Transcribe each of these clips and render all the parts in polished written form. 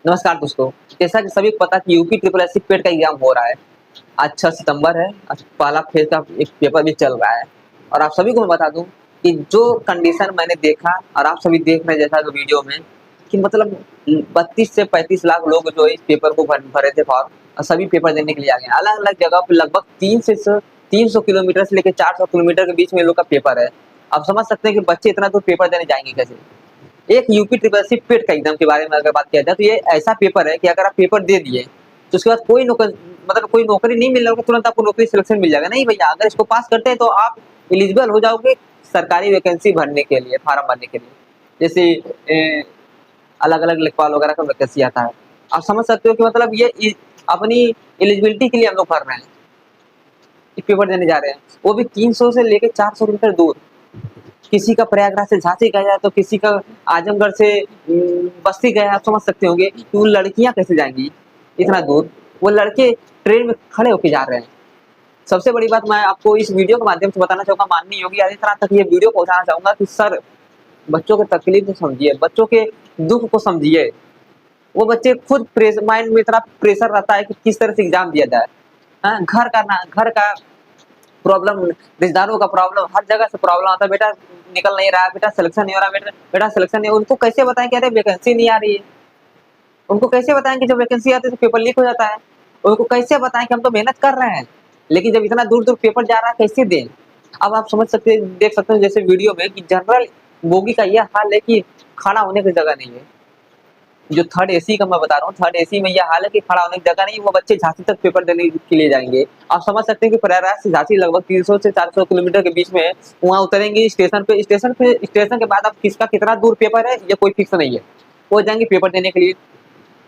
नमस्कार दोस्तों, जैसा कि सभी को पता है कि यूपी ट्रिपल एससी पेट का एग्जाम हो रहा है। आज 6 सितंबर है। आज पहला फेज का एक पेपर भी चल रहा है। और आप सभी को मैं बता दूं कि जो कंडीशन मैंने देखा और आप सभी देख रहे हैं जैसा कि वीडियो में कि मतलब 32 से 35 लाख लोग जो है इस पेपर को भरे थे फॉर्म और सभी पेपर देने के लिए आ गए। अलग-अलग जगह पे लगभग 300 किलोमीटर से लेकर 400 किलोमीटर के बीच में इन लोग का पेपर है। आप समझ सकते हैं कि बच्चे इतना दूर पेपर देने जाएँगे कैसे? एक यूपी ट्रिपल एससी पेट का एग्जाम के बारे में अगर बात किया जाए तो ये ऐसा पेपर है कि अगर आप पेपर दे दिए तो उसके बाद कोई नौकरी नहीं मिल रहा होगा, तुरंत आपको नौकरी सिलेक्शन मिल जाएगा। नहीं भैया, अगर इसको पास करते हैं तो आप एलिजिबल हो जाओगे सरकारी वैकेंसी भरने के लिए, फार्म भरने के लिए। जैसे अलग अलग लेखपाल वगैरह का वैकेंसी आता है। आप समझ सकते हो कि मतलब अपनी एलिजिबिलिटी के लिए हम लोग भर रहे हैं, पेपर देने जा रहे हैं, वो भी 300 से लेकर 400 किलोमीटर दूर। किसी का प्रयागराज से झांसी गया है तो किसी का आजमगढ़ से बस्ती गया है। आप समझ सकते होंगे कि वो लड़कियां कैसे जाएंगी इतना दूर। वो लड़के ट्रेन में खड़े होके जा रहे हैं। सबसे बड़ी बात मैं आपको इस वीडियो के माध्यम से बताना चाहूंगा, माननीय योगी आदित्यनाथ तक ये वीडियो पहुंचाना चाहूंगा कि सर, बच्चों के तकलीफ को समझिए, बच्चों के दुख को समझिए। वो बच्चे खुद माइंड में इतना प्रेशर रहता है कि किस तरह से एग्जाम दिया जाए। हाँ, घर का प्रॉब्लम, रिश्तेदारों का प्रॉब्लम, हर जगह से प्रॉब्लम आता है। बेटा निकल नहीं रहा है, बेटा सिलेक्शन नहीं हो रहा है, बेटा सिलेक्शन नहीं। उनको कैसे बताएं कि अरे वैकेंसी नहीं आ रही है? उनको कैसे बताएं कि जब वैकेंसी आती है तो पेपर लीक हो जाता है? उनको कैसे बताएं कि हम तो मेहनत कर रहे हैं, लेकिन जब इतना दूर दूर पेपर जा रहा है कैसे दें? अब आप समझ सकते हैं, देख सकते हैं जैसे वीडियो में कि जनरल बोगी का यह हाल है कि खड़ा होने की जगह नहीं है। जो थर्ड एसी का मैं बता रहा हूँ, थर्ड एसी में यह हाल है कि खड़ा होने की जगह नहीं। वो बच्चे झांसी तक पेपर देने के लिए जाएंगे। आप समझ सकते हैं कि प्रयागराज से झांसी लगभग 300 से 400 किलोमीटर के बीच में है। वहाँ उतरेंगे स्टेशन के बाद अब किसका कितना दूर पेपर है ये कोई फिक्स नहीं है। वो जाएंगे पेपर देने के लिए।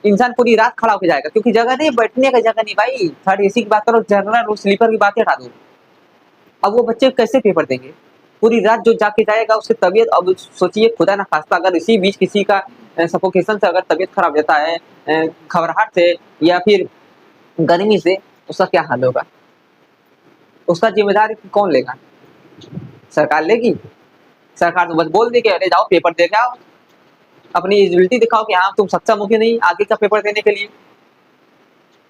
इंसान पूरी रात खड़ा होकर जाएगा क्योंकि जगह नहीं, बैठने का जगह नहीं। भाई थर्ड एसी की बात करो, जनरल और स्लीपर की बात हटा दो। अब वो बच्चे कैसे पेपर देंगे? पूरी रात जो जाके जाएगा उसकी तबीयत, अब सोचिए खुदा ना खास्ता अगर इसी बीच किसी का सफोकेशन से अगर तबीयत खराब हो जाता है, घबराहट से या फिर गर्मी से, उसका क्या हाल होगा? उसका जिम्मेदारी कौन लेगा? सरकार लेगी? सरकार तो बस बोल देगी अरे जाओ पेपर दे के आओ, अपनी एलिजिबिलिटी दिखाओ कि हाँ तुम सक्षम हो कि नहीं आगे का पेपर देने के लिए।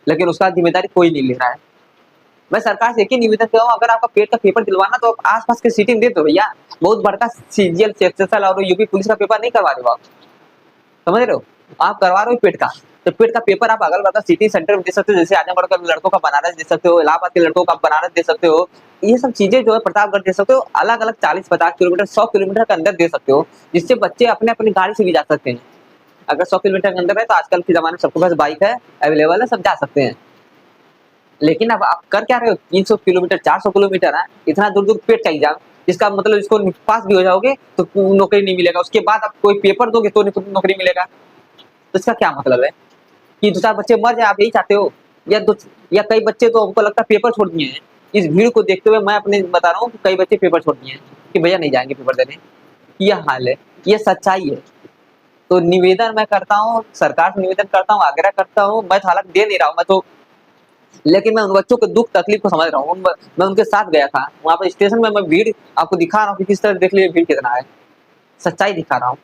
लेकिन उसका जिम्मेदारी कोई नहीं ले रहा है। मैं सरकार से एक ही निवेदन कर रहा हूँ, अगर आपका पेट का पेपर दिलवाना तो आप आसपास के सिटी में दे दो भैया। बहुत बड़का सीजीएल, सीएचएसएल और यूपी पुलिस का पेपर नहीं करवा रहे हो आप, समझ रहे हो? आप करवा रहे हो पेट का, तो पेट का पेपर आप अगल बगल सिटी सेंटर में दे सकते हो। जैसे आजमगढ़ का लड़कों का बनारस दे सकते हो, इलाहाबाद के लड़कों का बनारस दे सकते हो। ये सब चीजें जो है प्रतापगढ़ दे सकते हो। अलग अलग 40-50 किलोमीटर, 100 किलोमीटर के अंदर दे सकते हो, जिससे बच्चे अपने अपनी गाड़ी से भी जा सकते हैं। अगर 100 किलोमीटर के अंदर है तो आजकल के जमाने में सबके पास बाइक है, अवेलेबल है, सब जा सकते हैं। लेकिन अब आप कर क्या रहे हो? 300 किलोमीटर, 400 किलोमीटर है, इतना दूर दूर पेट का एग्जाम, जिसका मतलब इसको पास भी हो जाओगे तो नौकरी नहीं मिलेगा। उसके बाद आप कोई पेपर दोगे तो नौकरी मिलेगा। तो इसका क्या मतलब है कि 2-4 बच्चे मर जाए, आप यही चाहते हो? या कई बच्चे तो हमको लगता है पेपर छोड़ दिए हैं। इस भीड़ को देखते हुए मैं अपने बता रहा हूँ कि कई बच्चे पेपर छोड़ दिए हैं कि भैया नहीं जाएंगे पेपर देने। यह हाल है, ये सच्चाई है। तो निवेदन मैं करता हूँ, सरकार से निवेदन करता हूँ, आग्रह करता हूँ। मैं तो हालांकि दे नहीं रहा हूँ, मैं तो, लेकिन मैं उन बच्चों के दुख तकलीफ को समझ रहा हूँ। मैं उनके साथ गया था वहाँ पर स्टेशन में। मैं भीड़ आपको दिखा रहा हूँ कि किस तरह, देख लीजिए भीड़ कितना है, सच्चाई दिखा रहा हूँ।